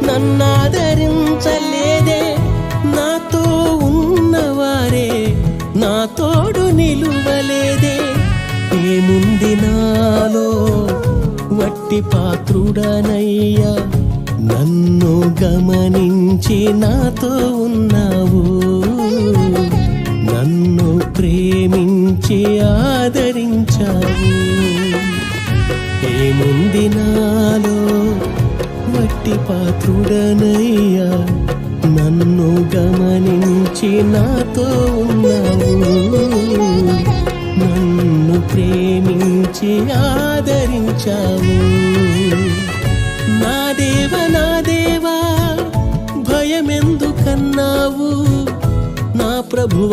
నన్నాదరించలేదే, నాతో ఉన్నవారే నా తోడు నిలువలేదే. ఏముంది నాలో వట్టి పాత్రుడనయ్యా, నన్ను గమనించి నాతో ఉన్నావు, నన్ను ప్రేమించి ఆదరించావు. ఏముంది నాలో వట్టి పాత్రుడనయ్యా, నన్ను గమనించి నాతో ఉన్నావు, నన్ను ప్రేమించి ఆదరించావు. నా దేవా భయమెందుకన్నావు, నా ప్రభువ